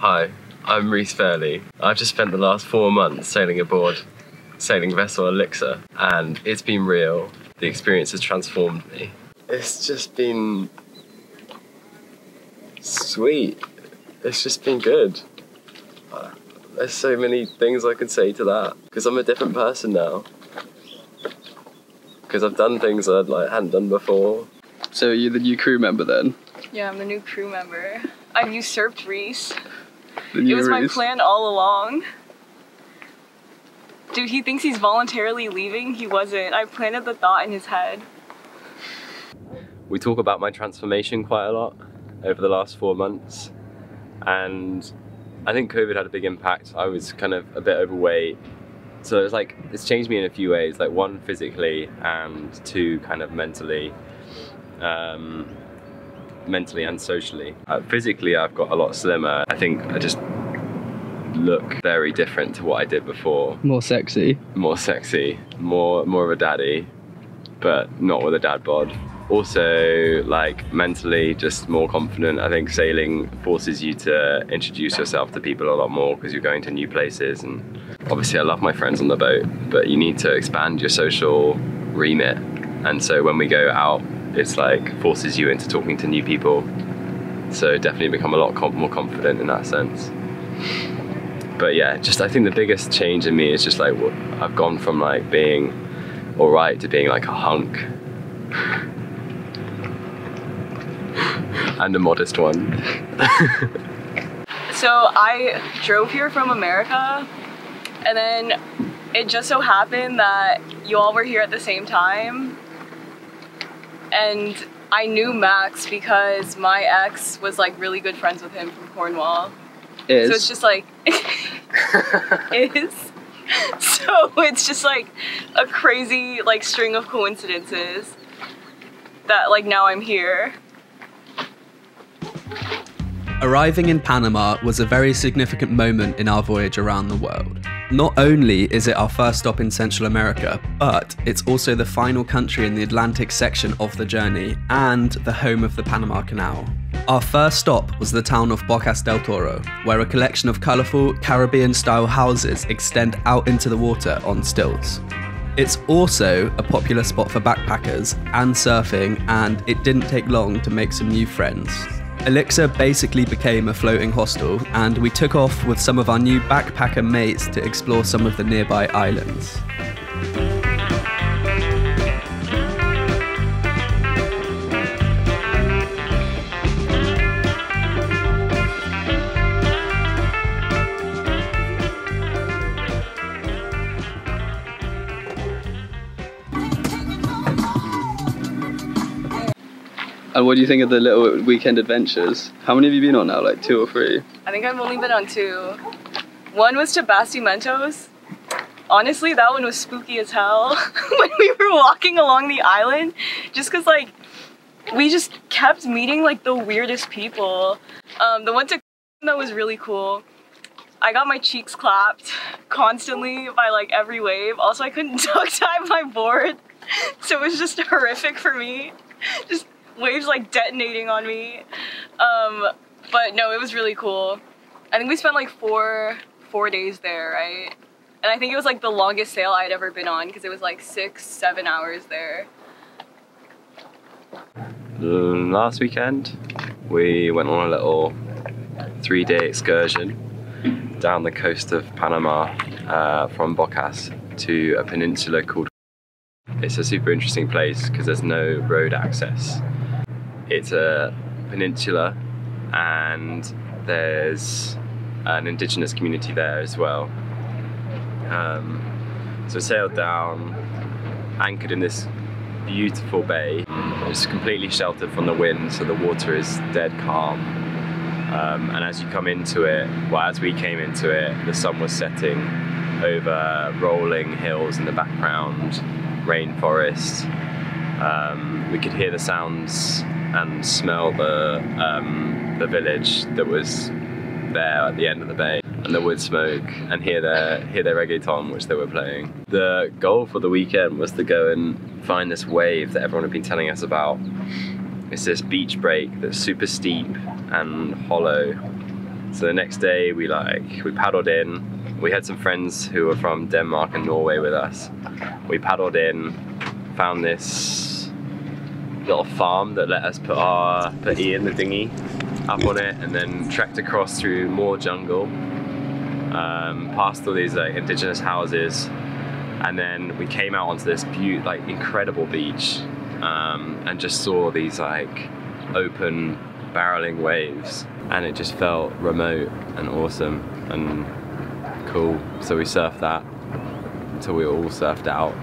Hi, I'm Rhys. I've just spent the last 4 months sailing aboard sailing vessel Elixir, and it's been real. The experience has transformed me. It's just been sweet. It's just been good. There's so many things I could say to that, because I'm a different person now. Because I've done things I hadn't done before. So are you the new crew member then? Yeah, I'm the new crew member. I've usurped Rhys. It was my plan all along. Dude, he thinks he's voluntarily leaving. He wasn't. I planted the thought in his head. We talk about my transformation quite a lot over the last 4 months, and I think COVID had a big impact. I was kind of a bit overweight, so it's like it's changed me in a few ways, like one physically and two kind of mentally and socially. Physically I've got a lot slimmer. I think I just look very different to what I did before. More sexy. More sexy, more of a daddy, but not with a dad bod. Also, like, mentally just more confident. I think sailing forces you to introduce yourself to people a lot more because you're going to new places, and obviously I love my friends on the boat, but you need to expand your social remit, and so when we go out it's like forces you into talking to new people, so definitely become a lot more confident in that sense. But yeah, just I think the biggest change in me is just like I've gone from like being alright to being like a hunk. And a modest one. So I drove here from America, and then it just so happened that you all were here at the same time, and I knew Max because my ex was like really good friends with him from Cornwall. So it's just like is. So it's just like a crazy like string of coincidences that like now I'm here. Arriving in Panama was a very significant moment in our voyage around the world. Not only is it our first stop in Central America, but it's also the final country in the Atlantic section of the journey and the home of the Panama Canal. Our first stop was the town of Bocas del Toro, where a collection of colourful Caribbean-style houses extend out into the water on stilts. It's also a popular spot for backpackers and surfing, and it didn't take long to make some new friends. Elixir basically became a floating hostel, and we took off with some of our new backpacker mates to explore some of the nearby islands. And what do you think of the little weekend adventures? How many have you been on now, like 2 or 3? I think I've only been on 2. One was to Bastimentos. Honestly, that one was spooky as hell when we were walking along the island, just cause like, we just kept meeting like the weirdest people. The one to that was really cool. I got my cheeks clapped constantly by like every wave. Also, I couldn't duck dive my board, so it was just horrific for me. Just waves like detonating on me. But no, it was really cool. I think we spent like four days there, right? And I think it was like the longest sail I'd ever been on because it was like 6-7 hours there. Last weekend we went on a little 3-day excursion down the coast of Panama from Bocas to a peninsula called. It's a super interesting place because there's no road access. It's a peninsula and there's an indigenous community there as well. So sailed down, anchored in this beautiful bay. It's completely sheltered from the wind, so the water is dead calm. And as you come into it, well, as we came into it, the sun was setting over rolling hills in the background, rainforest. We could hear the sounds and smell the village that was there at the end of the bay, and the wood smoke, and hear their reggaeton which they were playing. The goal for the weekend was to go and find this wave that everyone had been telling us about. It's this beach break that's super steep and hollow, So the next day we paddled in. We had some friends who were from Denmark and Norway with us. We paddled in, found this little farm that let us put Ian, the dinghy, up on it, and then trekked across through more jungle, past all these like indigenous houses, and then we came out onto this incredible beach, and just saw these like open barreling waves, and it just felt remote and awesome and cool. So we surfed that until we were all surfed out.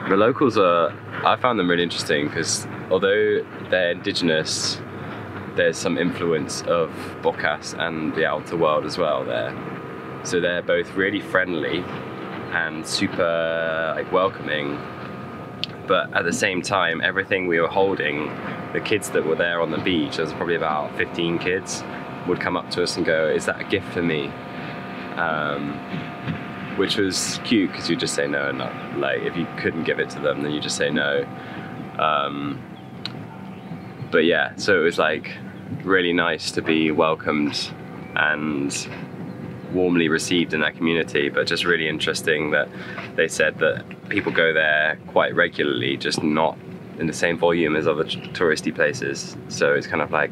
The locals I found them really interesting because although they're indigenous, there's some influence of Bocas and the outer world as well there. So they're both really friendly and super like welcoming, but at the same time, everything we were holding, the kids that were there on the beach, there was probably about 15 kids, would come up to us and go, "Is that a gift for me?" Which was cute because you just say no, and not like if you couldn't give it to them, then you just say no. But yeah, so it was like really nice to be welcomed and warmly received in that community, but just really interesting that they said that people go there quite regularly, just not in the same volume as other touristy places. So it's kind of like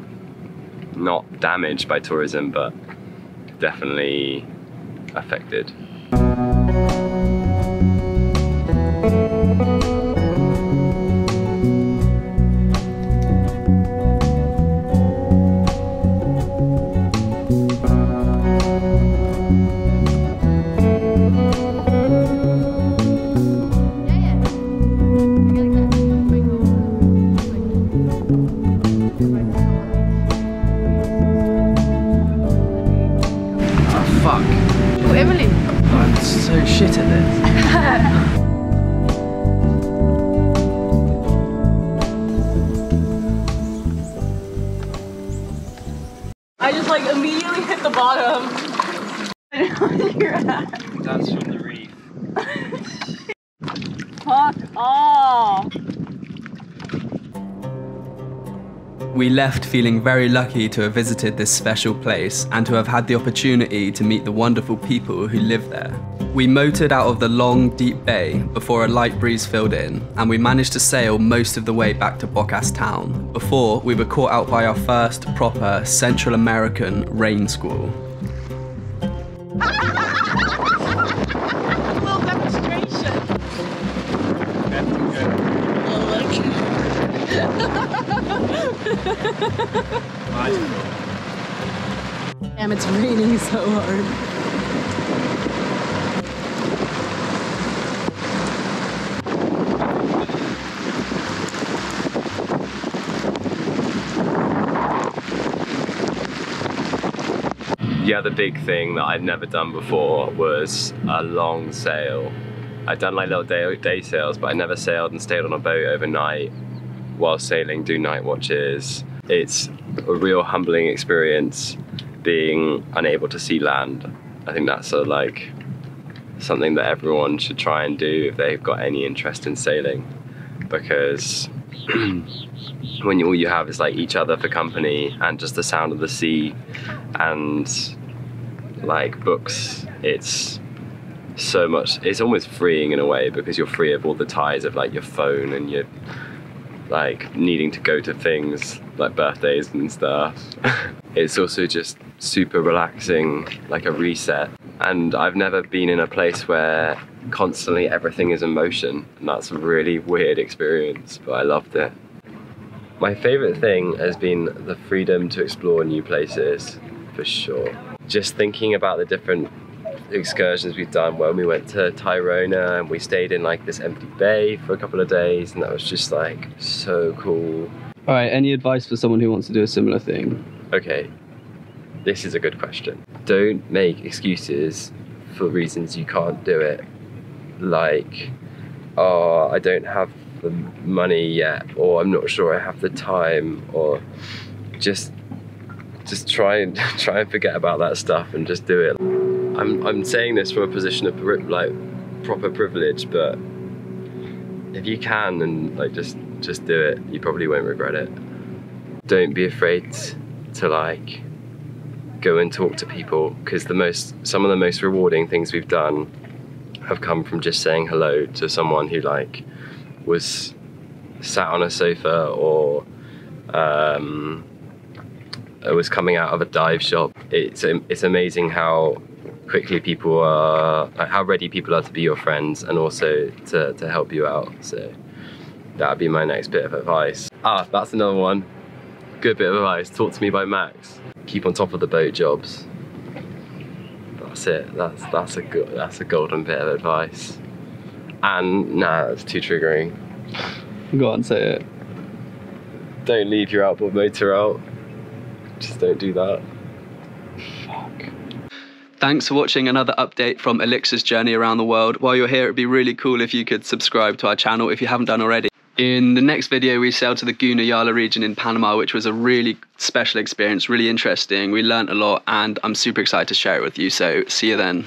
not damaged by tourism, but definitely affected. Shit at this. I just like immediately hit the bottom. I don't know where you're at. That's from the reef. Fuck off. We left feeling very lucky to have visited this special place and to have had the opportunity to meet the wonderful people who live there. We motored out of the long, deep bay before a light breeze filled in, and we managed to sail most of the way back to Bocas town before we were caught out by our first proper Central American rain squall. A little demonstration. Damn, it's raining so hard. The other big thing that I'd never done before was a long sail. I'd done like little day sails, but I never sailed and stayed on a boat overnight while sailing, do night watches. It's a real humbling experience being unable to see land. I think that's something that everyone should try and do if they've got any interest in sailing, because when all you have is like each other for company and just the sound of the sea and like books, it's so much, it's almost freeing in a way, because you're free of all the ties of like your phone and your like needing to go to things like birthdays and stuff. It's also just super relaxing, like a reset. And I've never been in a place where constantly everything is in motion, and that's a really weird experience, but I loved it. My favorite thing has been the freedom to explore new places, for sure. Just thinking about the different excursions we've done. When we went to Tirona and we stayed in like this empty bay for a couple of days, and that was just like so cool. All right, any advice for someone who wants to do a similar thing? Okay, this is a good question. Don't make excuses for reasons you can't do it. Like, oh, I don't have the money yet, or I'm not sure I have the time, or just try and forget about that stuff and just do it. I'm saying this from a position of like proper privilege, but if you can, and like just do it, you probably won't regret it. Don't be afraid to like go and talk to people, because some of the most rewarding things we've done have come from just saying hello to someone who like was sat on a sofa, or was coming out of a dive shop. It's amazing how quickly people are, like, how ready people are to be your friends, and also to help you out. So that'd be my next bit of advice. Ah, that's another one. Good bit of advice. Talk to me by Max. Keep on top of the boat jobs. That's it. That's a golden bit of advice. And nah, that's too triggering. Go on, say it. Don't leave your outboard motor out. Just don't do that. Fuck. Thanks for watching another update from Elixir's journey around the world. While you're here, it'd be really cool if you could subscribe to our channel if you haven't done already. In the next video, we sailed to the Gunayala region in Panama, which was a really special experience, really interesting. We learnt a lot, and I'm super excited to share it with you, so see you then.